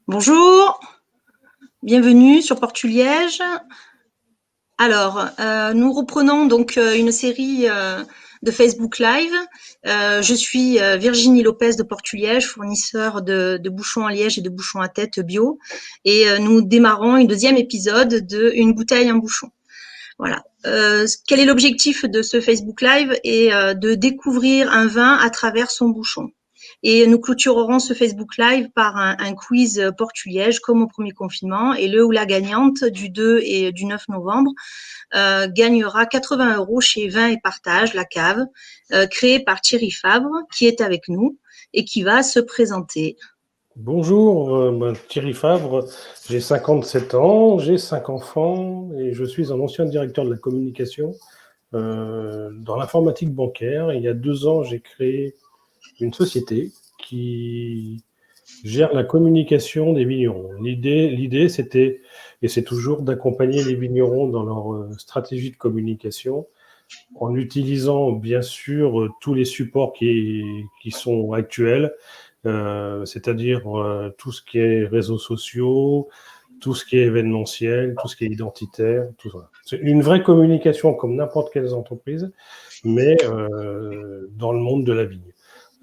Bonjour, bienvenue sur Portu-Liège. Alors, nous reprenons donc une série de Facebook Live. Je suis Virginie Lopez de Portu-Liège, fournisseur de bouchons à liège et de bouchons à tête bio. Et nous démarrons un deuxième épisode de Une bouteille, un bouchon. Voilà. Quel est l'objectif de ce Facebook Live? Et de découvrir un vin à travers son bouchon. Et nous clôturerons ce Facebook Live par un quiz Portu-Liège, comme au premier confinement. Et le ou la gagnante du 2 et du 9 novembre gagnera 80 € chez Vin et Partage, la cave, créée par Thierry Fabre, qui est avec nous et qui va se présenter. Bonjour, Thierry Fabre, j'ai 57 ans, j'ai 5 enfants et je suis un ancien directeur de la communication dans l'informatique bancaire. Il y a 2 ans, j'ai créé une société qui gère la communication des vignerons. L'idée, c'était, et c'est toujours, d'accompagner les vignerons dans leur stratégie de communication en utilisant bien sûr tous les supports qui sont actuels, c'est-à-dire tout ce qui est réseaux sociaux, tout ce qui est événementiel, tout ce qui est identitaire, tout ça. C'est une vraie communication comme n'importe quelle entreprise, mais dans le monde de la vigne.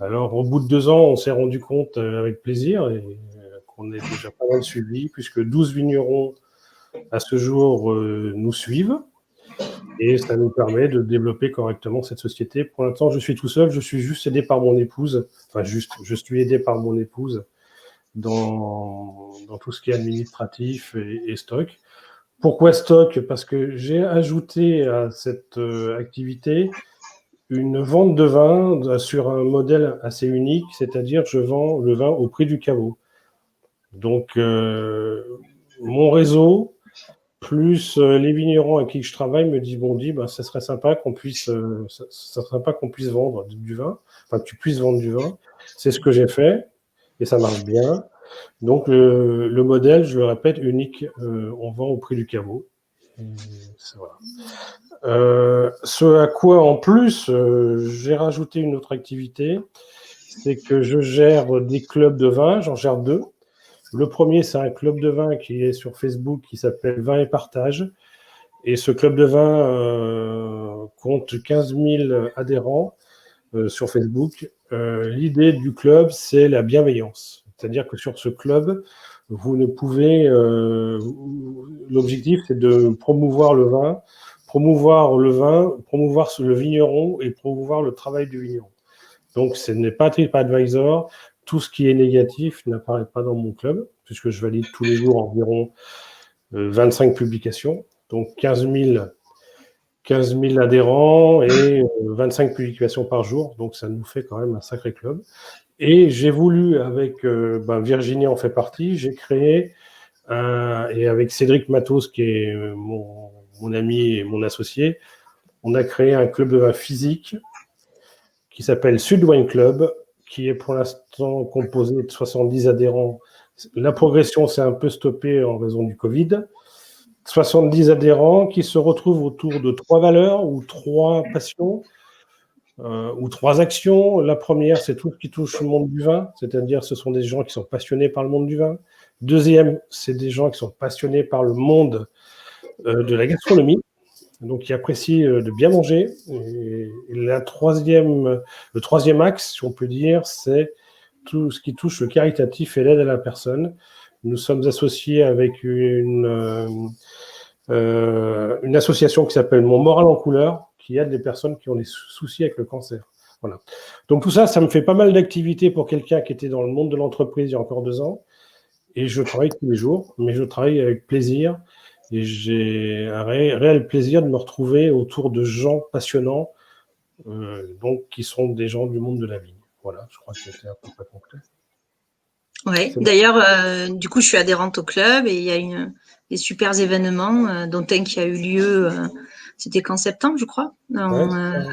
Alors, au bout de 2 ans, on s'est rendu compte avec plaisir qu'on est déjà pas mal suivi, puisque 12 vignerons à ce jour nous suivent. Et ça nous permet de développer correctement cette société. Pour l'instant, je suis tout seul, je suis juste aidé par mon épouse. Enfin, je suis aidé par mon épouse dans tout ce qui est administratif et stock. Pourquoi stock? Parce que j'ai ajouté à cette activité une vente de vin sur un modèle assez unique, c'est-à-dire je vends le vin au prix du caveau. Donc, mon réseau, plus les vignerons avec qui je travaille me disent ça serait sympa qu'on puisse, ça serait sympa qu'on puisse vendre du vin, enfin que tu puisses vendre du vin. C'est ce que j'ai fait et ça marche bien. Donc le modèle, je le répète, unique, on vend au prix du caveau. Voilà. Ce à quoi en plus j'ai rajouté une autre activité, c'est que je gère des clubs de vin, j'en gère 2. Le premier, c'est un club de vin qui est sur Facebook qui s'appelle Vin et Partage. Et ce club de vin compte 15 000 adhérents sur Facebook. L'idée du club, c'est la bienveillance. C'est-à-dire que sur ce club, vous ne pouvez... l'objectif, c'est de promouvoir le vin, promouvoir le vigneron et promouvoir le travail du vigneron. Donc, ce n'est pas TripAdvisor. Tout ce qui est négatif n'apparaît pas dans mon club, puisque je valide tous les jours environ 25 publications. Donc, 15 000 adhérents et 25 publications par jour. Donc, ça nous fait quand même un sacré club. Et j'ai voulu, avec Virginie en fait partie, j'ai créé, et avec Cédric Matos, qui est mon ami et mon associé, on a créé un club de vin physique qui s'appelle Sud Wine Club, qui est pour l'instant composé de 70 adhérents. La progression s'est un peu stoppée en raison du Covid. 70 adhérents qui se retrouvent autour de 3 valeurs ou 3 passions ou 3 actions. La première, c'est tout ce qui touche le monde du vin, c'est-à-dire ce sont des gens qui sont passionnés par le monde du vin. Deuxième, c'est des gens qui sont passionnés par le monde de la gastronomie, donc qui apprécient de bien manger. Et le troisième axe, si on peut dire, c'est tout ce qui touche le caritatif et l'aide à la personne. Nous sommes associés avec une association qui s'appelle Mon Moral en Couleur, qui aide les personnes qui ont des soucis avec le cancer. Voilà. Donc tout ça, ça me fait pas mal d'activités pour quelqu'un qui était dans le monde de l'entreprise il y a encore 2 ans. Et je travaille tous les jours, mais je travaille avec plaisir. Et j'ai un réel plaisir de me retrouver autour de gens passionnants, donc qui sont des gens du monde de la vie. Voilà, je crois que c'était à peu près complet. Oui, d'ailleurs, du coup, je suis adhérente au club et il y a des super événements, dont un qui a eu lieu, c'était qu'en septembre, je crois,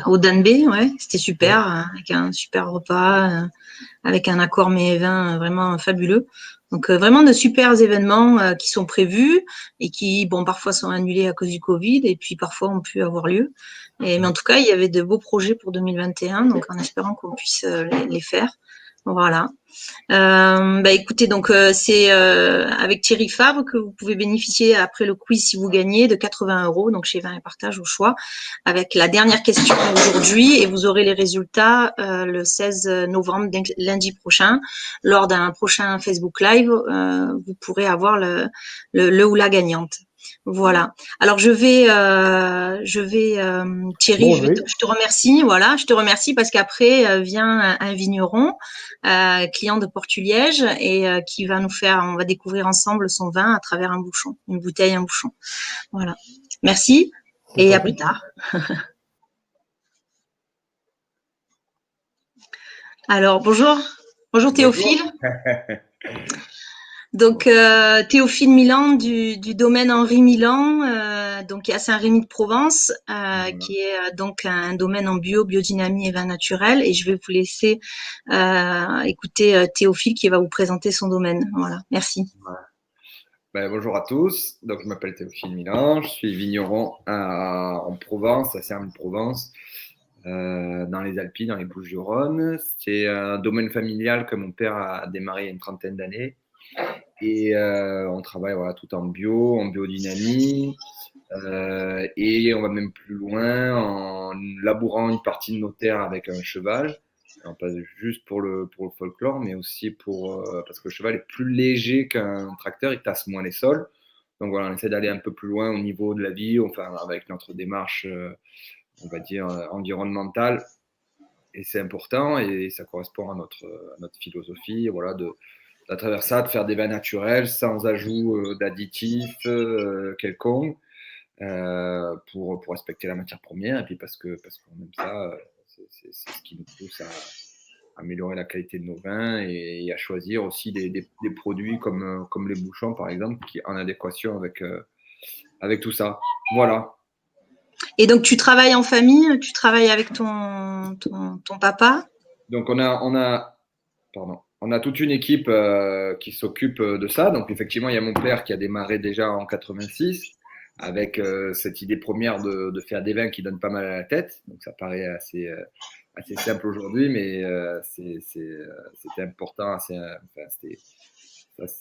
au Danbé, ouais, c'était super, avec un super repas, avec un accord mets et vin vraiment fabuleux. Donc vraiment de super événements qui sont prévus et qui, bon, parfois sont annulés à cause du Covid et puis parfois ont pu avoir lieu. Mais en tout cas, il y avait de beaux projets pour 2021, donc en espérant qu'on puisse les faire. Voilà. Écoutez, donc c'est avec Thierry Favre que vous pouvez bénéficier après le quiz si vous gagnez de 80 €, donc chez Vin et Partage au choix, avec la dernière question aujourd'hui et vous aurez les résultats le 16 novembre, lundi prochain, lors d'un prochain Facebook Live, vous pourrez avoir le ou la gagnante. Voilà. Alors Thierry, Bon, oui. je te remercie. Voilà, je te remercie parce qu'après vient un vigneron, client de Portuliège et on va découvrir ensemble son vin à travers un bouchon, une bouteille, un bouchon. Voilà. Merci Je et t'en à plus prie. tard. Alors bonjour Théophile. Bonjour. Donc Théophile Milan du domaine Henri Milan, donc à Saint-Rémy-de-Provence, Voilà. qui est donc un domaine en biodynamie et vin naturel. Et je vais vous laisser écouter Théophile qui va vous présenter son domaine. Voilà, merci. Voilà. Bonjour à tous. Donc, je m'appelle Théophile Milan. Je suis vigneron en Provence, à Saint-Rémy-de-Provence, dans les Alpes, dans les Bouches-du-Rhône. C'est un domaine familial que mon père a démarré il y a une trentaine d'années. Et on travaille tout en bio, en biodynamie. Et on va même plus loin en labourant une partie de nos terres avec un cheval. Alors, pas juste pour le folklore, mais aussi parce que le cheval est plus léger qu'un tracteur, il tasse moins les sols. Donc voilà, on essaie d'aller un peu plus loin au niveau de la vie, enfin avec notre démarche, on va dire, environnementale. Et c'est important et ça correspond à notre philosophie, voilà, à travers ça, de faire des vins naturels sans ajout d'additifs quelconques pour respecter la matière première et puis parce qu'on aime ça, c'est ce qui nous pousse à améliorer la qualité de nos vins et à choisir aussi des produits comme les bouchons par exemple qui en adéquation avec tout ça. Voilà. Et donc tu travailles en famille, tu travailles avec ton papa. Donc on a toute une équipe qui s'occupe de ça. Donc effectivement, il y a mon père qui a démarré déjà en 86 avec cette idée première de faire des vins qui donnent pas mal à la tête. Donc ça paraît assez simple aujourd'hui, mais c'était important.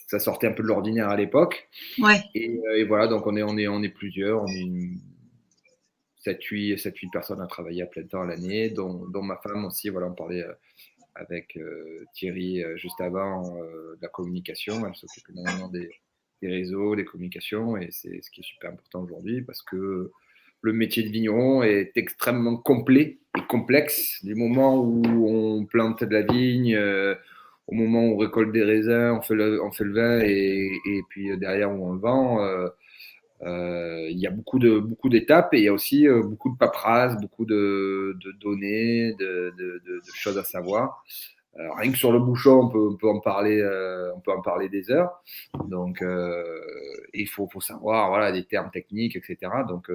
Ça sortait un peu de l'ordinaire à l'époque. Ouais. Et voilà, donc on est plusieurs. On est 7-8 personnes à travailler à plein temps à l'année, dont ma femme aussi. Voilà, on parlait avec Thierry juste avant de la communication. Elle s'occupe énormément des réseaux, des communications, et c'est ce qui est super important aujourd'hui parce que le métier de vigneron est extrêmement complet et complexe. Du moment où on plante de la vigne, au moment où on récolte des raisins, on fait le vin, et puis derrière où on le vend, il y a beaucoup d'étapes et il y a aussi beaucoup de paperasse, beaucoup de données, de choses à savoir. Rien que sur le bouchon, on peut en parler des heures. Donc, il faut savoir, voilà, des termes techniques, etc. Donc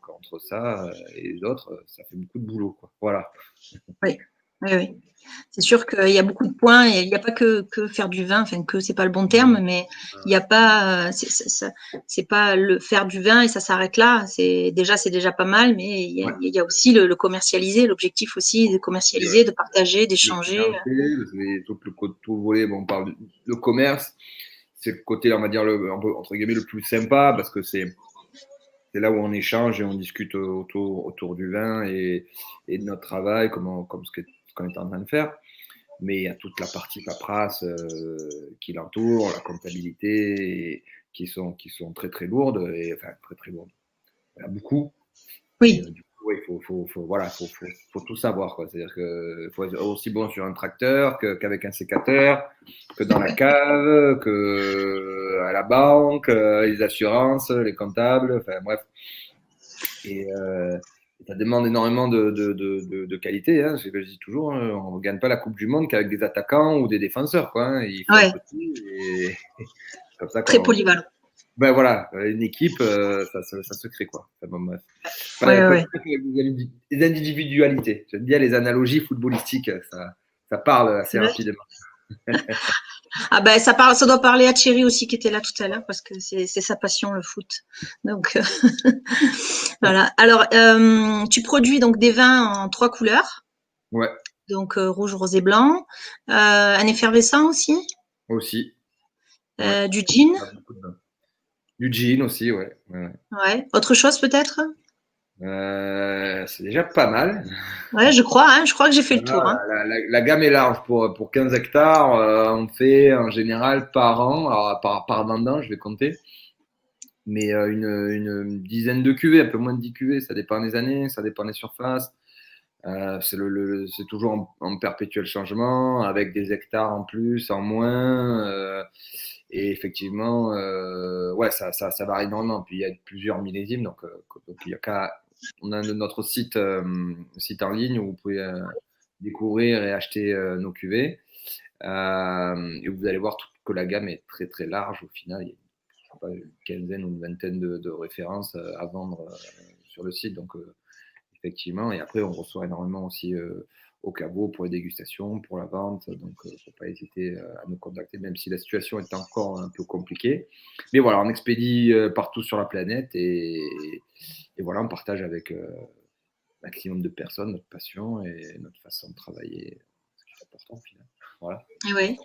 entre ça et les autres, ça fait beaucoup de boulot, quoi. Voilà. Oui, oui, oui. C'est sûr qu'il y a beaucoup de points et il n'y a pas que faire du vin, enfin que c'est pas le bon terme, mais il n'y a pas, c'est pas le faire du vin et ça s'arrête là. C'est déjà pas mal, mais Ouais. il y a aussi le commercialiser, l'objectif aussi de Et, commercialiser, de partager, le d'échanger. financier, tout le volet, bon, on parle de commerce, c'est le côté, on va dire, entre guillemets, le plus sympa parce que c'est là où on échange et on discute autour du vin et de notre travail, comme ce qu'on est en train de faire. Mais il y a toute la partie paperasse qui l'entoure, la comptabilité, qui sont très très lourdes, et enfin très très lourdes. Il y en a beaucoup. Et Oui, du coup, ouais, voilà, faut tout savoir, quoi. C'est-à-dire qu'il faut être aussi bon sur un tracteur qu'avec un sécateur, que dans la cave, que à la banque, les assurances, les comptables, enfin bref. Et ça demande énormément de qualité, hein. C'est ce que je dis toujours, hein. On ne gagne pas la Coupe du Monde qu'avec des attaquants ou des défenseurs, quoi, hein. Il faut un ouais, peu de tout. Et c'est comme ça très qu'on. polyvalent. Ben voilà, une équipe, ça se crée, quoi. Enfin, bon, bref. Ouais, ouais, Pas ouais. les individualités. J'aime bien les analogies footballistiques, ça parle assez C'est vrai. rapidement. Ah ben ça doit parler à Thierry aussi qui était là tout à l'heure parce que c'est sa passion le foot. Donc voilà. Alors tu produis donc des vins en 3 couleurs. Ouais. Donc rouge, rosé, blanc. Un effervescent aussi. Aussi. Ouais. Du gin. Pas beaucoup de vin. Du gin aussi, ouais. Ouais. Ouais. Autre chose peut-être? C'est déjà pas mal. Ouais, je crois, hein, je crois que j'ai fait le Voilà, tour, hein. la gamme est large. Pour 15 hectares, on fait en général par an, alors par vendange, je vais compter, mais une dizaine de cuvées, un peu moins de 10 cuvées. Ça dépend des années, ça dépend des surfaces. C'est toujours en perpétuel changement, avec des hectares en plus, en moins. Et effectivement, ouais, ça varie énormément. Puis il y a plusieurs millésimes, donc il y a on a notre site en ligne où vous pouvez découvrir et acheter nos cuvées. Et vous allez voir que la gamme est très très large. Au final, il y a je sais pas, une quinzaine ou une vingtaine de références à vendre sur le site. Donc, effectivement. Et après, on reçoit énormément aussi au caveau pour les dégustations, pour la vente. Donc, il ne faut pas hésiter à nous contacter, même si la situation est encore un peu compliquée. Mais voilà, on expédie partout sur la planète et voilà, on partage avec un maximum de personnes notre passion et notre façon de travailler, ce qui est important au final. Voilà. Eh oui.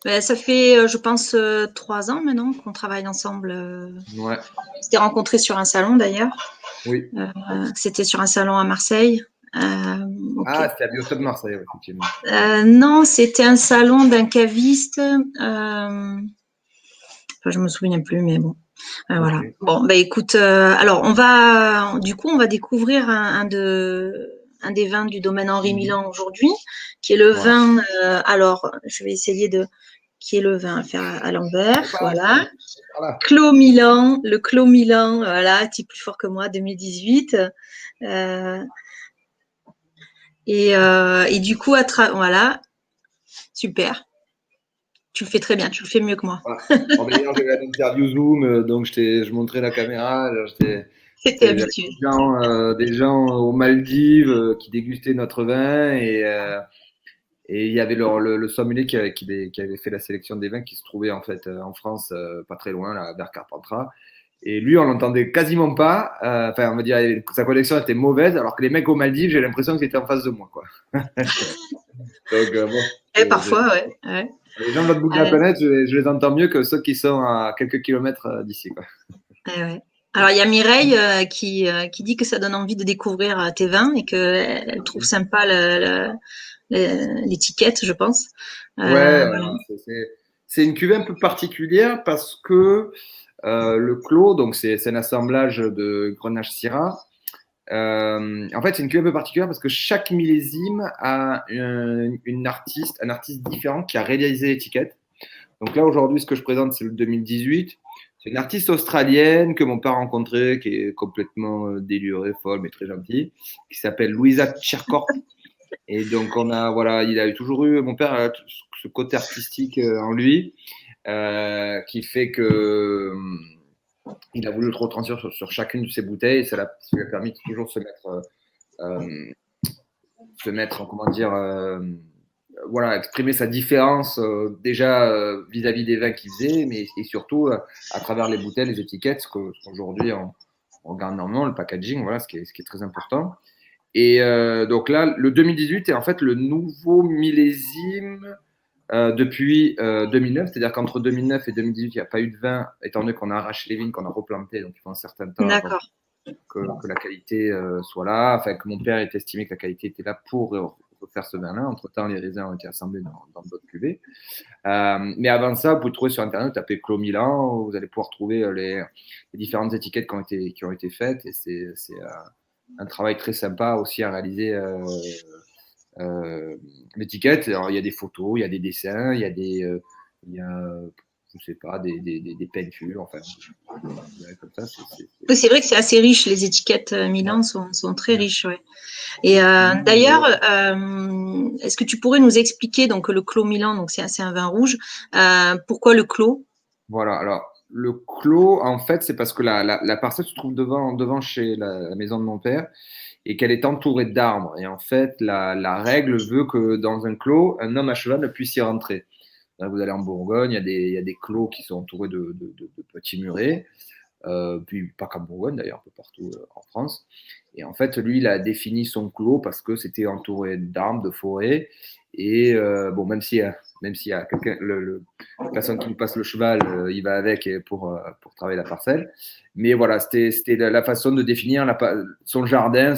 Ben, ça fait, je pense, 3 ans maintenant qu'on travaille ensemble. Ouais, On s'était rencontrés sur un salon d'ailleurs. oui. C'était sur un salon à Marseille. Ok. Ah, c'était à Biostop Marseille, ouais, effectivement. Non, c'était un salon d'un caviste. Enfin, je me souviens plus, mais bon. Voilà. Ok. Bon, bah écoute, alors on va découvrir un des vins du domaine Henri Mhm. Milan aujourd'hui, qui est le Voilà. vin. Alors, je vais essayer qui est le vin à faire à l'envers. C'est pas, Voilà. voilà. Clos Milan, le Clos Milan, voilà, petit plus fort que moi, 2018. Euh, et du coup, voilà, super. Tu le fais très bien, tu le fais mieux que moi. Voilà. Bon, mais hier, j'avais une interview Zoom, donc je montrais la caméra. C'était J'avais habitué. des gens aux Maldives qui dégustaient notre vin et il y avait le sommelier qui avait fait la sélection des vins qui se trouvait en fait en France, pas très loin, là, vers Carpentras. Et lui, on l'entendait quasiment pas. Enfin, on va dire que sa connexion était mauvaise, alors que les mecs aux Maldives, j'ai l'impression qu'ils étaient en face de moi, quoi. Donc, bon, Et parfois, ouais. Ouais. les gens de l'autre bout de la planète, je les entends mieux que ceux qui sont à quelques kilomètres d'ici, quoi. Ouais. Alors, il y a Mireille qui dit que ça donne envie de découvrir tes vins et qu'elle trouve sympa l'étiquette, je pense. Ouais, Voilà. c'est une cuvée un peu particulière parce que le clos, donc c'est un assemblage de Grenache Syrah. En fait, c'est une cuvée un peu particulière parce que chaque millésime a un artiste différent qui a réalisé l'étiquette. Donc là, aujourd'hui, ce que je présente, c'est le 2018. C'est une artiste australienne que mon père a rencontrée, qui est complètement délurée, folle, mais très gentille, qui s'appelle Louisa Tcherkorp. Et donc, voilà, il a toujours eu, mon père a ce côté artistique en lui, qui fait que il a voulu le retranscrire sur chacune de ses bouteilles, et ça lui a permis de toujours euh, comment dire, voilà, exprimer sa différence déjà vis-à-vis des vins qu'il faisait, mais et surtout à travers les bouteilles, les étiquettes, qu'aujourd'hui on regarde normalement, le packaging, voilà, ce qui est très important. Et donc là, le 2018 est en fait le nouveau millésime depuis 2009, c'est-à-dire qu'entre 2009 et 2018, il n'y a pas eu de vin, étant donné qu'on a arraché les vignes, qu'on a replanté, donc il faut un certain temps avant D'accord. que la qualité soit là, enfin que mon père ait estimé que la qualité était là pour refaire ce vin-là. Entre-temps, les raisins ont été assemblés dans d'autres cuvées. Mais avant ça, vous pouvez trouver sur Internet, tapez Clos Milan, vous allez pouvoir trouver les différentes étiquettes qui ont été faites, et c'est un travail très sympa aussi à réaliser l'étiquette. Alors, il y a des photos, il y a des dessins, il y a, je sais pas, des peintures, enfin, comme ça, Oui, c'est vrai que c'est assez riche. Les étiquettes Milan sont très ouais. riches, ouais. Et d'ailleurs, est-ce que tu pourrais nous expliquer donc le Clos Milan, donc c'est un vin rouge, pourquoi le Clos? Voilà, alors le clos, en fait, c'est parce que la parcelle se trouve devant chez la maison de mon père et qu'elle est entourée d'arbres. Et en fait, la règle veut que dans un clos, un homme à cheval ne puisse y rentrer. Là, vous allez en Bourgogne, il y a des clos qui sont entourés de petits murets. puis pas qu'en Bourgogne d'ailleurs, un peu partout en France. Et en fait, lui, il a défini son clos parce que c'était entouré d'arbres, de forêts. Et bon, même s'il y a quelqu'un, la personne qui lui passe le cheval, il va avec pour travailler la parcelle. Mais voilà, c'était la façon de définir son jardin,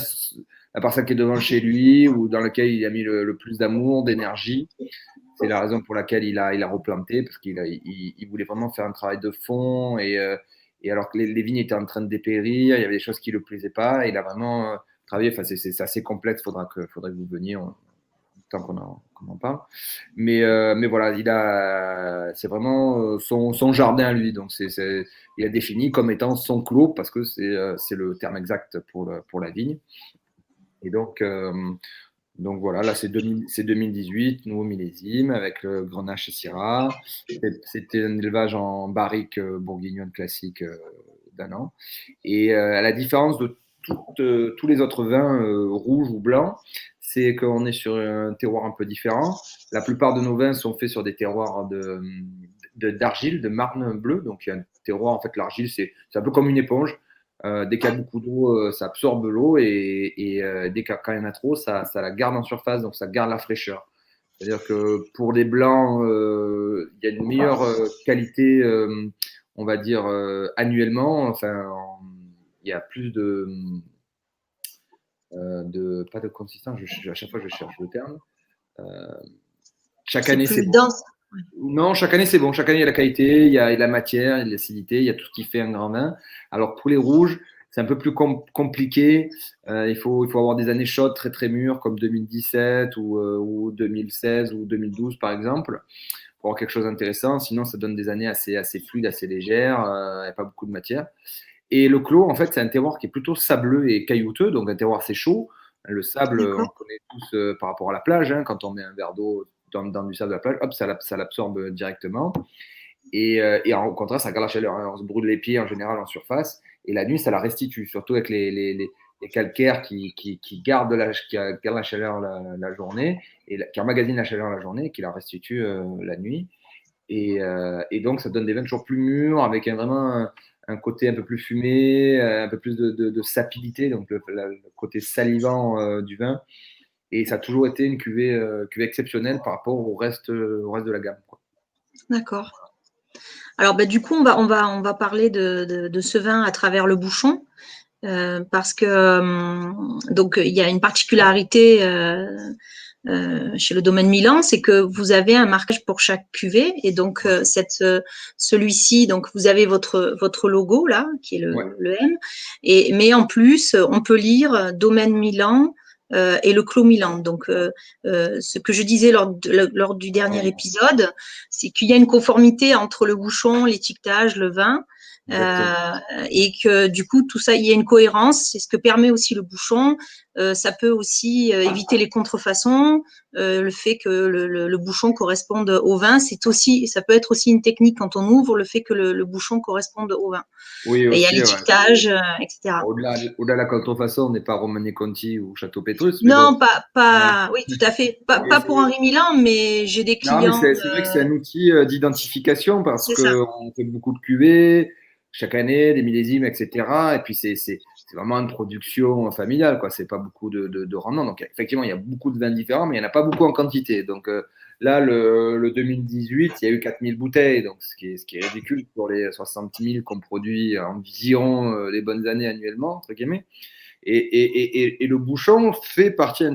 la parcelle qui est devant chez lui ou dans laquelle il a mis le plus d'amour, d'énergie. C'est la raison pour laquelle il a replanté, parce qu'il voulait vraiment faire un travail de fond. Et alors que les vignes étaient en train de dépérir, il y avait des choses qui ne lui plaisaient pas. Et il a vraiment travaillé. Enfin, c'est assez complexe, faudrait que vous veniez tant qu'on en parle. Mais voilà, c'est vraiment son jardin à lui. Donc, il a défini comme étant son clos, parce que c'est le terme exact pour la vigne. Et donc voilà, là c'est 2018, nouveau millésime avec le Grenache et Syrah. C'était un élevage en barrique bourguignonne classique d'un an. Et à la différence de tous les autres vins rouges ou blancs, c'est qu'on est sur un terroir un peu différent. La plupart de nos vins sont faits sur des terroirs d'argile, de marne bleue. Donc il y a un terroir, en fait l'argile c'est un peu comme une éponge. Dès qu'il y a beaucoup d'eau, ça absorbe l'eau et dès qu'il y en a trop, ça la garde en surface, donc ça garde la fraîcheur. C'est-à-dire que pour les blancs, il y a une meilleure qualité, on va dire, annuellement. Enfin, il y a plus pas de consistance, à chaque fois je cherche le terme. Euh, chaque C'est année, c'est plus bon. dense. Non, chaque année, c'est bon. Chaque année, il y a la qualité, il y a la matière, il y a l'acidité, il y a tout ce qui fait un grand vin. Alors, pour les rouges, c'est un peu plus compliqué. Il faut avoir des années chaudes, très, très mûres, comme 2017 ou 2016 ou 2012, par exemple, pour avoir quelque chose d'intéressant. Sinon, ça donne des années assez fluides, assez légères. Il n'y a pas beaucoup de matière. Et le clos, en fait, c'est un terroir qui est plutôt sableux et caillouteux, donc un terroir assez chaud. Le sable, on le connaît tous par rapport à la plage. Hein, quand on met un verre d'eau dans du sable de la plage, hop, ça l'absorbe directement. Et au contraire, ça garde la chaleur. Hein. On se brûle les pieds en général en surface. Et la nuit, ça la restitue, surtout avec les calcaires qui gardent la chaleur la journée, qui emmagasinent la chaleur la journée et qui la restituent la nuit. Et donc, ça donne des vins toujours plus mûrs, avec vraiment un côté un peu plus fumé, un peu plus de sapidité, donc le côté salivant du vin. Et ça a toujours été une cuvée exceptionnelle par rapport au reste de la gamme. Quoi. D'accord. Alors, bah, du coup, on va parler de ce vin à travers le bouchon. Parce que donc il y a une particularité chez le domaine Milan, c'est que vous avez un marquage pour chaque cuvée et donc celui-ci, donc vous avez votre logo là qui est le M, mais en plus on peut lire domaine Milan et le Clos Milan. Donc ce que je disais lors du dernier épisode, c'est qu'il y a une conformité entre le bouchon, l'étiquetage, le vin. Et que du coup tout ça, il y a une cohérence, c'est ce que permet aussi le bouchon. Ça peut aussi éviter les contrefaçons, le fait que le bouchon corresponde au vin, ça peut être aussi une technique quand on ouvre, le fait que le bouchon corresponde au vin. Oui, et il y a aussi, l'étiquetage, etc. Au-delà de la contrefaçon, on n'est pas Romanée Conti ou Château Pétrus, mais bon. Non, oui, tout à fait. Pas pour Henri Milan, mais j'ai des Non, mais clients. c'est vrai que c'est un outil d'identification parce C'est ça. qu'on fait beaucoup de cuvées chaque année, des millésimes, etc. Et puis c'est vraiment une production familiale, quoi. C'est pas beaucoup de rendement. Donc effectivement, il y a beaucoup de vins différents, mais il n'y en a pas beaucoup en quantité. Donc là, le 2018, il y a eu 4000 bouteilles, donc ce qui est ridicule pour les 60 000 qu'on produit environ les bonnes années annuellement, entre guillemets. Et le bouchon fait partie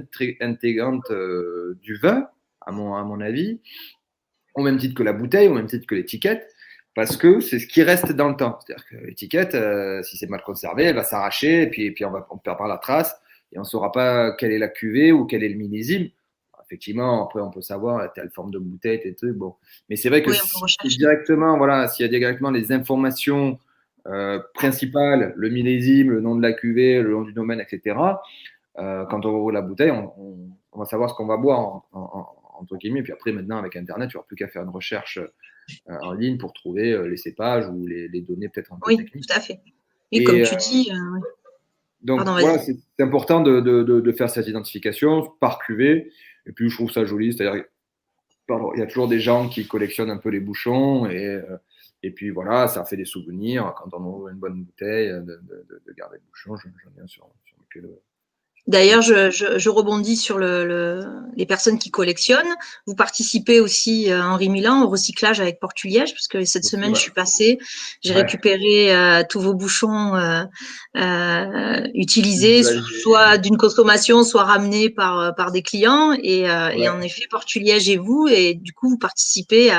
intégrante du vin, à mon avis, au même titre que la bouteille, au même titre que l'étiquette, parce que c'est ce qui reste dans le temps. C'est-à-dire que l'étiquette, si c'est mal conservé, elle va s'arracher, et puis on perdra la trace, et on ne saura pas quelle est la cuvée ou quel est le millésime. Effectivement, après, on peut savoir telle forme de bouteille, tel truc. Bon. Mais c'est vrai que Oui, on peut rechercher. s'il y a directement les informations principales, le millésime, le nom de la cuvée, le nom du domaine, etc., quand on ouvre la bouteille, on va savoir ce qu'on va boire, entre guillemets. Puis après, maintenant, avec Internet, tu n'auras plus qu'à faire une recherche en ligne pour trouver les cépages ou les données peut-être un peu techniques. Oui, tout à fait. Et comme tu dis, donc voilà, c'est important de faire cette identification par cuvée. Et puis je trouve ça joli, c'est-à-dire, il y a toujours des gens qui collectionnent un peu les bouchons et Et puis voilà, ça fait des souvenirs. Quand on ouvre une bonne bouteille, de garder le bouchon, j'en ai un sur mes clés de. D'ailleurs, je rebondis sur les personnes qui collectionnent. Vous participez aussi, Henri Milan, au recyclage avec Portuliège, parce que cette Aussi, semaine, ouais. je suis passée, j'ai Ouais. récupéré tous vos bouchons utilisés, soit d'une consommation, soit ramenés par des clients. Et en effet, Portuliège et vous, et du coup, vous participez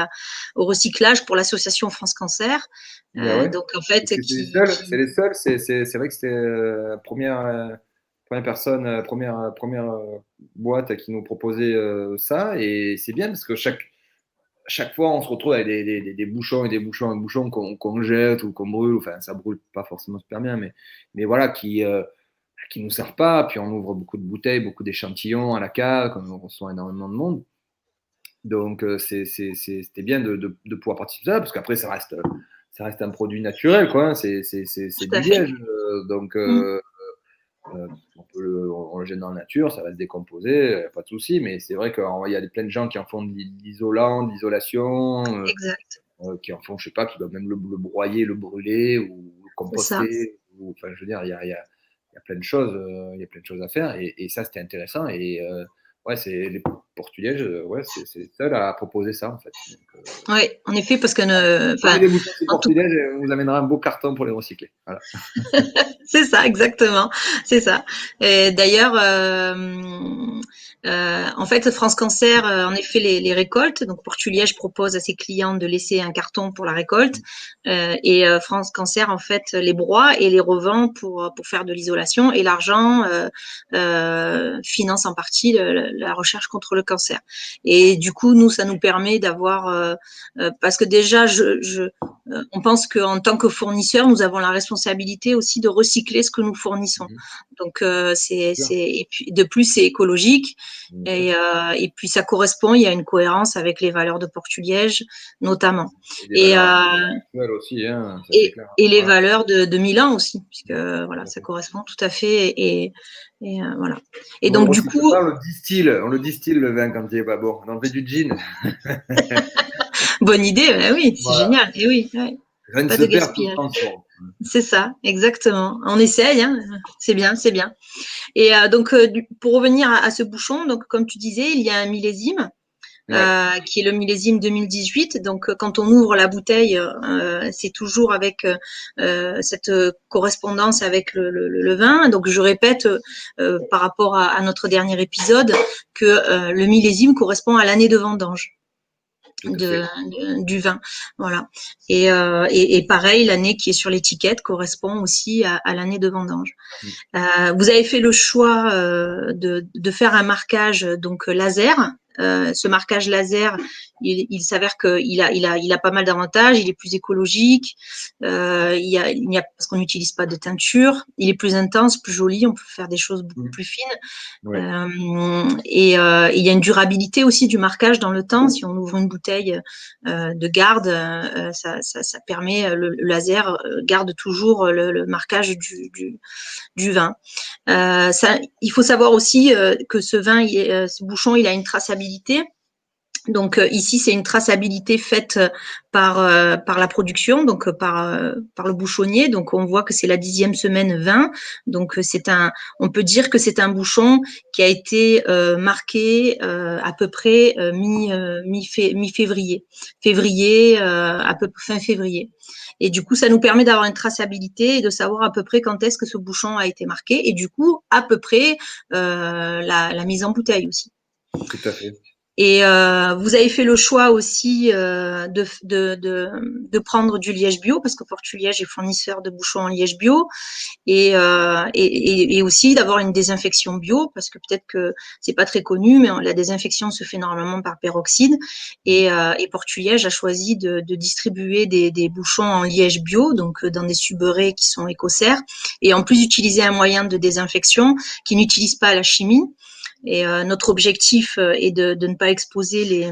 au recyclage pour l'association France Cancer. Ben ouais. Donc, en fait, C'est les seuls. C'est vrai que c'était première personne, première boîte qui nous proposait ça. Et c'est bien parce que chaque fois, on se retrouve avec des bouchons et des bouchons qu'on jette ou qu'on brûle. Enfin, ça brûle pas forcément super bien, mais voilà, qui nous servent pas. Puis on ouvre beaucoup de bouteilles, beaucoup d'échantillons à la cave, comme on reçoit énormément de monde. Donc, c'était bien de pouvoir participer à ça, parce qu'après, ça reste un produit naturel, quoi. Hein. C'est tout du à fait. liège. Donc, on le jette dans la nature, ça va se décomposer, pas de souci. Mais c'est vrai qu'il y a plein de gens qui en font de l'isolant, de l'isolation, Exact. qui en font, je sais pas, qui doivent même le broyer, le brûler ou le C'est ça. composter. Enfin, je veux dire, il y a plein de choses, il y a plein de choses à faire. Et ça, c'était intéressant. Et ouais, c'est les Portugais, ouais, c'est les seuls à proposer ça, en fait. Oui, en effet, parce que Prenez des bouchons en tout, portugais et on vous amènera un beau carton pour les recycler. Voilà. c'est ça, exactement, c'est ça. Et d'ailleurs, en fait, France Cancer, en effet, les récoltes. Donc, Portuliège propose à ses clients de laisser un carton pour la récolte, et France Cancer, en fait, les broie et les revend pour faire de l'isolation. Et l'argent finance en partie la recherche contre le cancer. Et du coup, nous, ça nous permet d'avoir, parce que déjà, on pense qu'en tant que fournisseur, nous avons la responsabilité aussi de recycler ce que nous fournissons. Donc, et puis, de plus, c'est écologique. Et puis, ça correspond, il y a une cohérence avec les valeurs de Portuliège, notamment. Et des Et, valeurs actuelles aussi, hein, ça c'est et, clair. et les Voilà. valeurs de Milan aussi, puisque voilà, ça correspond tout à fait. Et voilà. Et On le donc, du recycle coup, pas, on le distille le vin quand il est pas bon. On en fait du gin. bonne idée, ben oui, c'est Voilà. génial. Et oui, ouais, Rien ne pas se de perd, tout se gaspillage. transforme. C'est ça, exactement. On essaye, hein. C'est bien, c'est bien. Et donc, pour revenir à ce bouchon, donc comme tu disais, il y a un millésime Ouais. qui est le millésime 2018. Donc, quand on ouvre la bouteille, c'est toujours avec cette correspondance avec le vin. Donc, je répète par rapport à notre dernier épisode que le millésime correspond à l'année de vendange. Tout à fait. Du vin, voilà. Et pareil, l'année qui est sur l'étiquette correspond aussi à l'année de vendange. Vous avez fait le choix de faire un marquage donc laser. Ce marquage laser, il s'avère qu'il a pas mal d'avantages. Il est plus écologique. Parce qu'on n'utilise pas de teinture. Il est plus intense, plus joli. On peut faire des choses beaucoup plus fines. Ouais. Il y a une durabilité aussi du marquage dans le temps. Si on ouvre une bouteille de garde, ça permet, le laser garde toujours le marquage du vin. Il faut savoir aussi que ce bouchon, il a une traçabilité. Donc ici, c'est une traçabilité faite par la production, donc par le bouchonnier. Donc on voit que c'est la 10e semaine 20. Donc on peut dire que c'est un bouchon qui a été marqué à peu près mi-février, à peu près fin février. Et du coup, ça nous permet d'avoir une traçabilité et de savoir à peu près quand est-ce que ce bouchon a été marqué. Et du coup, à peu près la mise en bouteille aussi. Tout à fait. Et vous avez fait le choix aussi de prendre du liège bio, parce que Portuliège est fournisseur de bouchons en liège bio, et aussi d'avoir une désinfection bio, parce que peut-être que c'est pas très connu, mais la désinfection se fait normalement par peroxyde. Et Portuliège a choisi de distribuer des bouchons en liège bio, donc dans des suberets qui sont écossaires, et en plus utiliser un moyen de désinfection qui n'utilise pas la chimie. Et notre objectif est de ne pas exposer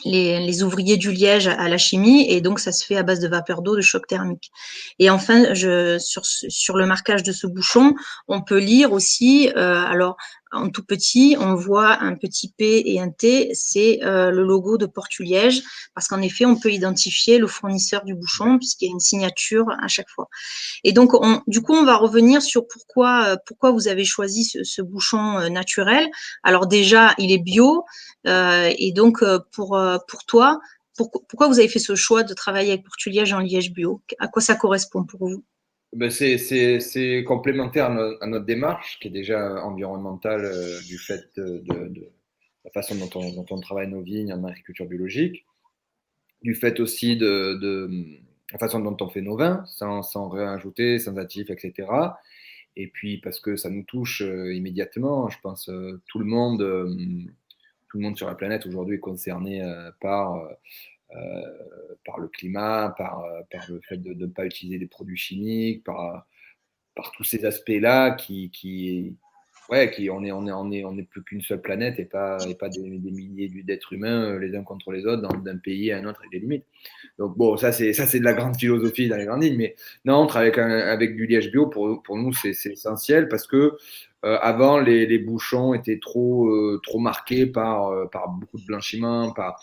les ouvriers du liège à la chimie, et donc ça se fait à base de vapeur d'eau, de choc thermique. Et enfin, sur le marquage de ce bouchon, on peut lire aussi, alors en tout petit, on voit un petit P et un T, c'est le logo de Portuliège, parce qu'en effet, on peut identifier le fournisseur du bouchon, puisqu'il y a une signature à chaque fois. Et donc, du coup, on va revenir sur pourquoi vous avez choisi ce bouchon naturel. Alors déjà, il est bio, et donc pour toi, pourquoi vous avez fait ce choix de travailler avec Portuliège en liège bio? À quoi ça correspond pour vous? Ben c'est complémentaire à notre démarche, qui est déjà environnementale du fait de la façon dont on travaille nos vignes en agriculture biologique, du fait aussi de la façon dont on fait nos vins, sans réajouter, sans additifs, etc. Et puis parce que ça nous touche immédiatement. Je pense tout le monde sur la planète aujourd'hui est concerné par le climat, par le fait de ne pas utiliser des produits chimiques, par tous ces aspects-là on est plus qu'une seule planète et pas des milliers d'êtres humains les uns contre les autres d'un pays à un autre avec des limites. Donc bon, ça c'est de la grande philosophie dans les grandes lignes, mais non, on travaille avec du liège bio pour nous c'est essentiel parce que avant les bouchons étaient trop marqués par beaucoup de blanchiment, enfin,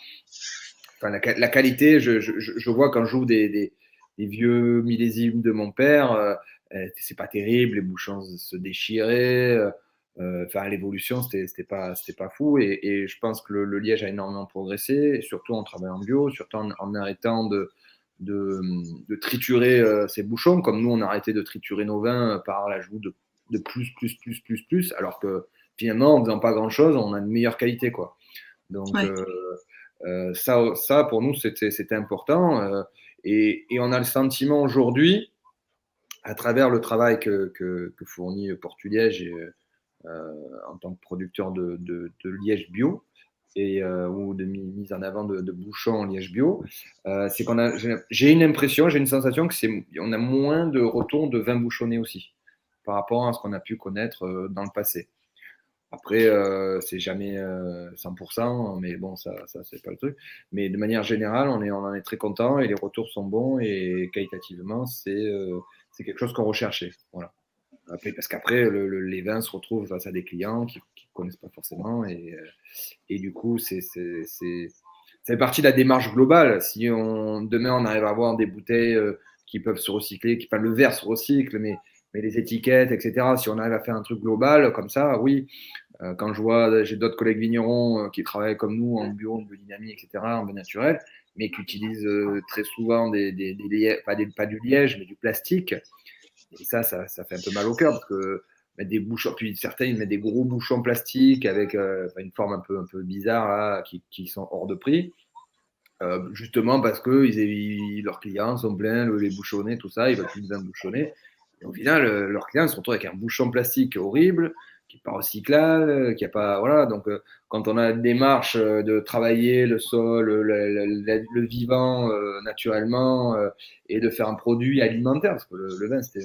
la qualité. Je vois quand j'ouvre des vieux millésimes de mon père, c'est pas terrible, les bouchons se déchiraient. Enfin, l'évolution, c'était pas fou. Et je pense que le liège a énormément progressé, et surtout en travaillant bio, surtout en arrêtant de triturer ces bouchons, comme nous, on a arrêté de triturer nos vins par l'ajout de plus, alors que finalement, en faisant pas grand-chose, on a une meilleure qualité, quoi. Donc, Ouais. ça, pour nous, c'était important. Et on a le sentiment aujourd'hui, à travers le travail que fournit Portuliège en tant que producteur de liège bio ou de mise en avant de bouchons en liège bio, c'est j'ai une impression, j'ai une sensation on a moins de retours de vin bouchonné aussi par rapport à ce qu'on a pu connaître dans le passé. Après, c'est jamais 100%, mais bon, ça c'est pas le truc. Mais de manière générale, on en est très content et les retours sont bons et qualitativement, c'est quelque chose qu'on recherchait. Voilà. Après, parce qu'après, les vins se retrouvent face à des clients qui ne connaissent pas forcément et du coup, ça fait partie de la démarche globale. Si demain, on arrive à avoir des bouteilles qui peuvent se recycler, enfin, le verre se recycle, mais les étiquettes, etc., si on arrive à faire un truc global comme ça, oui. Quand j'ai d'autres collègues vignerons qui travaillent comme nous en bio, en biodynamie, etc., en bio naturel, mais qui utilisent très souvent pas du liège, mais du plastique. Et ça fait un peu mal au cœur parce que mettre des bouchons, puis certains ils mettent des gros bouchons plastiques avec une forme un peu bizarre là, qui sont hors de prix. Justement parce que leurs clients sont pleins, les bouchonnés, tout ça, ils veulent plus de vin bouchonné. Et au final, leurs clients se retrouvent avec un bouchon plastique horrible, qui n'est pas recyclable, qui a pas. Voilà, donc quand on a une démarche de travailler le sol, le vivant naturellement, et de faire un produit alimentaire, parce que le vin, on dit, c'est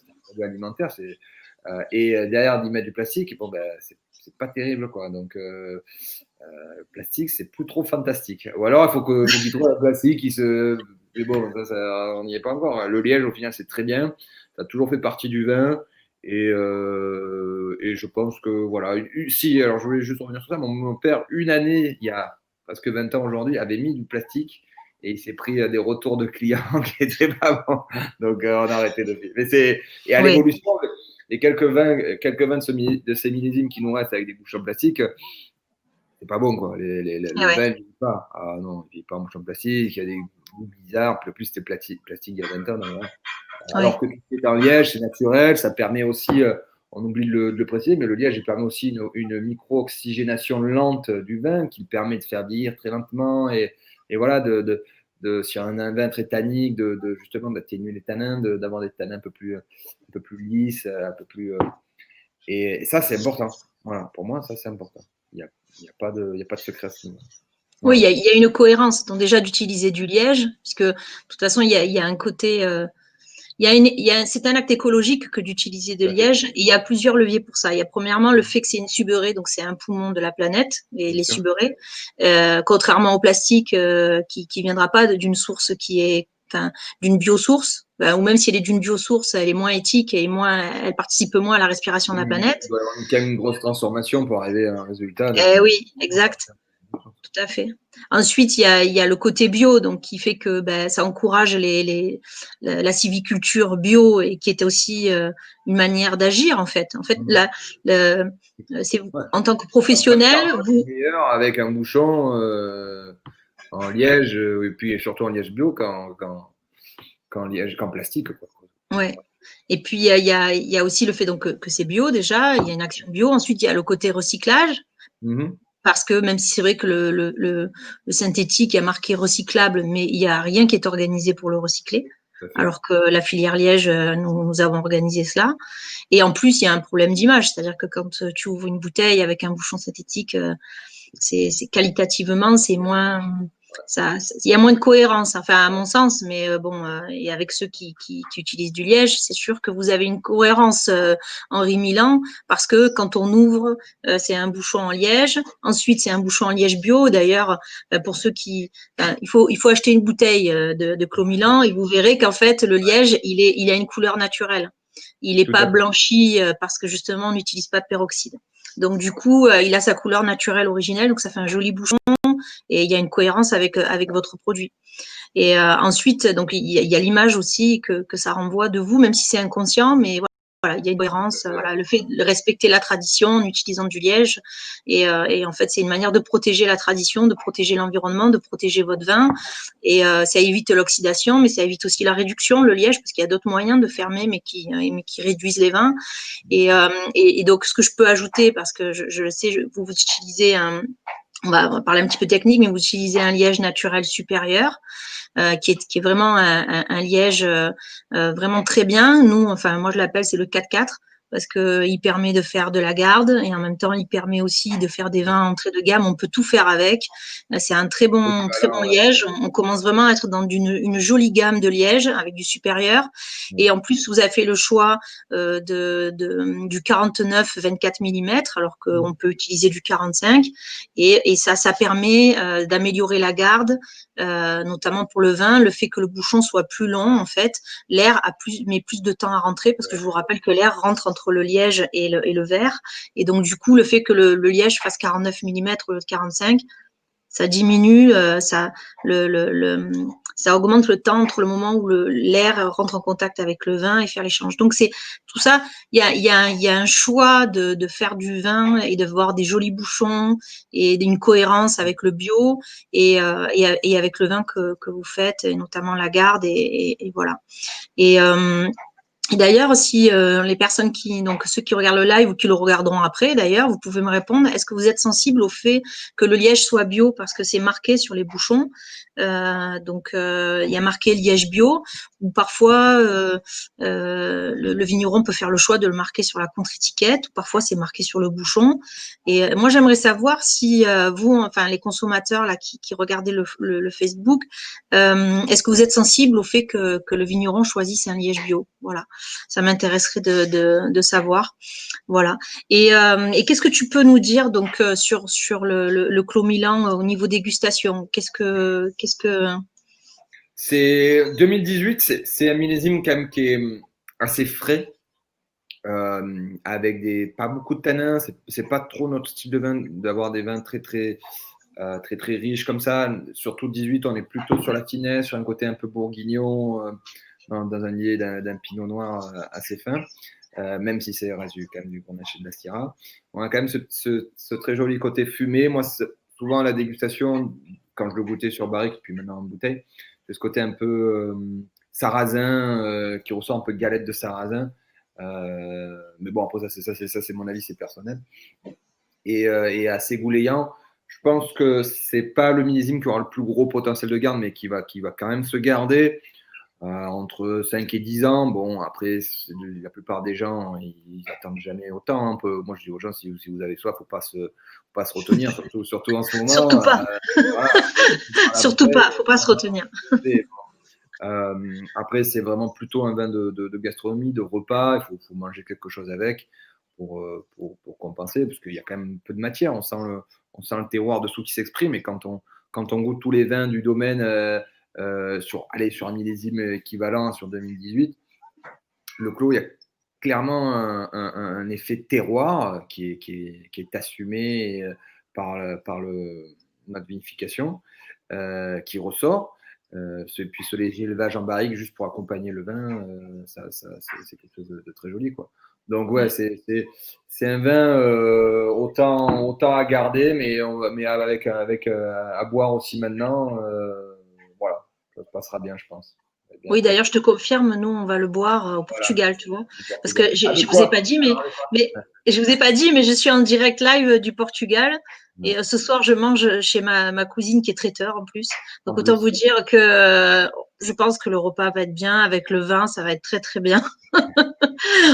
un produit alimentaire, et derrière d'y mettre du plastique, bon, ben, c'est pas terrible, quoi. Donc, le plastique, c'est plus trop fantastique. Ou alors, il faut qu'il trouve un plastique qui se. Mais bon, on n'y est pas encore. Le liège, au final, c'est très bien. Ça a toujours fait partie du vin. Et je pense que, voilà. Si, alors je voulais juste revenir sur ça. Mon père, une année, il y a presque 20 ans aujourd'hui, avait mis du plastique. Et il s'est pris des retours de clients qui n'étaient pas bons. Donc, on a arrêté de faire. Et à l'évolution, les quelques vins de ces millésimes qui nous restent avec des bouchons plastiques, c'est pas bon, quoi. Le vin, il vit pas. Ah non, il vit pas en bouchon plastique, il y a des goûts bizarres. En plus, c'était plastique il y a 20 ans. Donc, alors que tout ce qui est en liège, c'est naturel, ça permet aussi, on oublie de le préciser, mais le liège, il permet aussi une micro-oxygénation lente du vin qui permet de faire vieillir très lentement et voilà, si on a un vin très tannique, justement d'atténuer les tanins, d'avoir des tanins un peu plus lisses, un peu plus. Et ça, c'est important. Voilà, pour moi, ça, c'est important. Il n'y a pas de secret à ce niveau. Oui, il y a une cohérence. Donc déjà d'utiliser du liège, puisque de toute façon, il y a un côté, c'est un acte écologique que d'utiliser de liège. Et il y a plusieurs leviers pour ça. Il y a premièrement le fait que c'est une subeurée, donc c'est un poumon de la planète, les subeurés, contrairement au plastique qui viendra pas d'une source qui est d'une biosource, ou même si elle est d'une biosource, elle est moins éthique et elle participe moins à la respiration de la planète. Il doit y avoir quand même une grosse transformation pour arriver à un résultat. Oui, exact. Tout à fait. Ensuite, il y a le côté bio, donc qui fait que ça encourage la civiculture bio et qui est aussi une manière d'agir en fait. En fait, en tant que professionnel, vous meilleur avec un bouchon en liège et puis surtout en liège bio qu'en plastique. Quoi. Ouais. Et puis il y a aussi le fait donc que c'est bio déjà, il y a une action bio. Ensuite, il y a le côté recyclage. Parce que même si c'est vrai que le synthétique est marqué recyclable, mais il n'y a rien qui est organisé pour le recycler. Alors que la filière liège, nous avons organisé cela. Et en plus, il y a un problème d'image. C'est-à-dire que quand tu ouvres une bouteille avec un bouchon synthétique, c'est qualitativement, c'est moins. Il y a moins de cohérence, enfin à mon sens, mais et avec ceux qui utilisent du liège, c'est sûr que vous avez une cohérence Henri Milan, parce que quand on ouvre, c'est un bouchon en liège, ensuite c'est un bouchon en liège bio. D'ailleurs, pour ceux il faut acheter une bouteille de Clos Milan et vous verrez qu'en fait le liège, il a une couleur naturelle. Il n'est pas blanchi parce que justement on n'utilise pas de peroxyde. Donc du coup, il a sa couleur naturelle originelle, donc ça fait un joli bouchon et il y a une cohérence avec votre produit. Et ensuite, donc il y a l'image aussi que ça renvoie de vous, même si c'est inconscient, mais voilà, il y a une cohérence. Voilà, le fait de respecter la tradition en utilisant du liège, et en fait, c'est une manière de protéger la tradition, de protéger l'environnement, de protéger votre vin, et ça évite l'oxydation, mais ça évite aussi la réduction, le liège, parce qu'il y a d'autres moyens de fermer, mais qui réduisent les vins. Et donc, ce que je peux ajouter, parce que je le sais, vous utilisez on va parler un petit peu technique, mais vous utilisez un liège naturel supérieur, qui est vraiment un liège vraiment très bien. Nous, enfin, moi, je l'appelle, c'est le 4-4, parce qu'il permet de faire de la garde et en même temps, il permet aussi de faire des vins entrée de gamme. On peut tout faire avec. C'est un très bon liège. On commence vraiment à être dans une jolie gamme de liège avec du supérieur. Et en plus, vous avez fait le choix du 49-24 mm, alors qu'on peut utiliser du 45. Et ça permet d'améliorer la garde, notamment pour le vin, le fait que le bouchon soit plus long, en fait, l'air met plus de temps à rentrer, parce que je vous rappelle que l'air rentre entre le liège et le verre, et donc du coup, le fait que le liège fasse 49 mm au lieu de 45, ça diminue, ça augmente le temps entre le moment où l'air rentre en contact avec le vin et faire l'échange. Donc c'est tout ça, il y a un choix de faire du vin et de voir des jolis bouchons et une cohérence avec le bio et avec le vin que vous faites, et notamment la garde, et voilà. Et d'ailleurs, si les personnes donc ceux qui regardent le live ou qui le regarderont après, d'ailleurs, vous pouvez me répondre, est-ce que vous êtes sensible au fait que le liège soit bio, parce que c'est marqué sur les bouchons, donc il y a marqué liège bio, ou parfois le vigneron peut faire le choix de le marquer sur la contre-étiquette, ou parfois c'est marqué sur le bouchon. Et moi, j'aimerais savoir si vous, enfin les consommateurs là qui regardez le Facebook, est-ce que vous êtes sensible au fait que le vigneron choisisse un liège bio? Voilà. Ça m'intéresserait de savoir. Voilà. Et qu'est-ce que tu peux nous dire donc sur le Clos Milan au niveau dégustation? Qu'est-ce que C'est 2018, c'est un millésime quand même qui est assez frais, avec pas beaucoup de tanins. C'est pas trop notre style de vin d'avoir des vins très riches comme ça. Surtout 18, on est plutôt sur la finesse, sur un côté un peu bourguignon, dans un lieu d'un pinot noir assez fin, même si c'est reste quand même du Grenache de la Syrah. On a quand même ce très joli côté fumé. Moi, souvent à la dégustation, quand je le goûtais sur barrique, puis maintenant en bouteille, j'ai ce côté un peu sarrasin, qui ressort un peu de galette de sarrasin. Mais bon, après, ça c'est mon avis, c'est personnel. Et assez gouléant. Je pense que c'est pas le millésime qui aura le plus gros potentiel de garde, mais qui va quand même se garder entre 5 et 10 ans. Bon, après, la plupart des gens, ils attendent jamais autant. Moi, je dis aux gens, si vous avez soif, faut pas se retenir, surtout en ce moment. Surtout pas. Voilà, surtout pas, faut pas se retenir. Après, c'est vraiment plutôt un vin de gastronomie, de repas. Il faut manger quelque chose avec pour compenser, parce qu'il y a quand même un peu de matière. On sent le terroir dessous qui s'exprime. Et quand on goûte tous les vins du domaine sur un millésime équivalent sur 2018, le clos, il y a clairement un effet terroir qui est assumé par notre vinification, qui ressort. Puis ce léger élevage en barrique juste pour accompagner le vin, c'est quelque chose de très joli, quoi. Donc ouais, c'est un vin autant à garder, mais avec à boire aussi maintenant. Voilà, ça se passera bien, je pense. Bien. Oui, d'ailleurs, je te confirme, nous, on va le boire au Voilà. Portugal, tu vois. Parce Portugal. que je De ne vous ai quoi? pas dit, mais je vous ai pas dit, mais je suis en direct live du Portugal. Et ce soir, je mange chez ma cousine qui est traiteur en plus. Donc, En autant plus. vous dire que je pense que le repas va être bien. Avec le vin, ça va être très, très bien.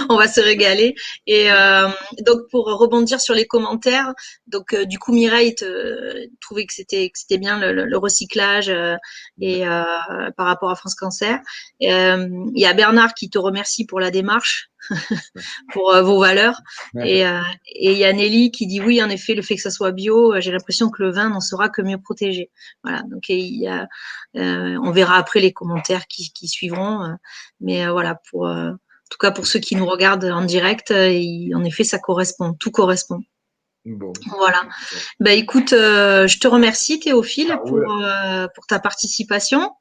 On va se régaler. Et donc, pour rebondir sur les commentaires, donc du coup, Mireille trouvait que c'était bien le recyclage et par rapport à France Cancer. Il y a Bernard qui te remercie pour la démarche, pour vos valeurs. Et il y a Nelly qui dit oui, en effet, le fait que ça soit bio, j'ai l'impression que le vin n'en sera que mieux protégé. Voilà. Donc on verra après les commentaires qui suivront. Mais voilà, en tout cas pour ceux qui nous regardent en direct, en effet, ça correspond, tout correspond. Bon. Voilà. Ben écoute, je te remercie Théophile Cool. pour ta participation.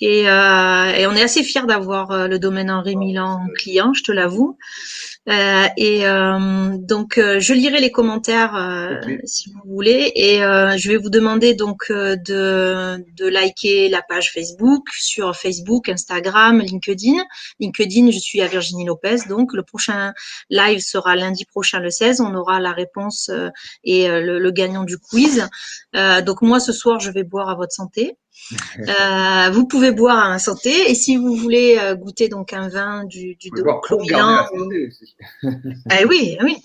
Et on est assez fiers d'avoir le domaine Henri Milan en client, je te l'avoue. Donc, je lirai les commentaires Okay. si vous voulez. Et je vais vous demander donc de liker la page Facebook, sur Facebook, Instagram, LinkedIn. LinkedIn, je suis à Virginie Lopez. Donc, le prochain live sera lundi prochain, le 16. On aura la réponse et le gagnant du quiz. Donc, moi, ce soir, je vais boire à votre santé. Vous pouvez boire à ma santé et si vous voulez goûter donc un vin du Pour garder Clos-Milan, la santé aussi. oui, oui,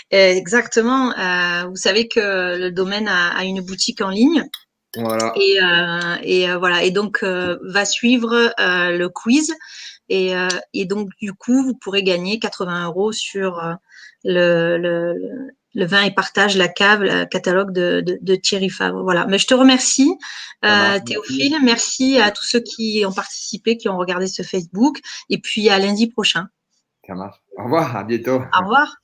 exactement. Vous savez que le domaine a une boutique en ligne. Voilà. Et voilà. Et donc va suivre le quiz et donc du coup vous pourrez gagner 80 € sur le vin et partage la cave, le catalogue de Thierry Favre. Voilà. Mais je te remercie, Théophile. Merci à tous ceux qui ont participé, qui ont regardé ce Facebook. Et puis à lundi prochain. Ça marche. Au revoir, à bientôt. Au revoir.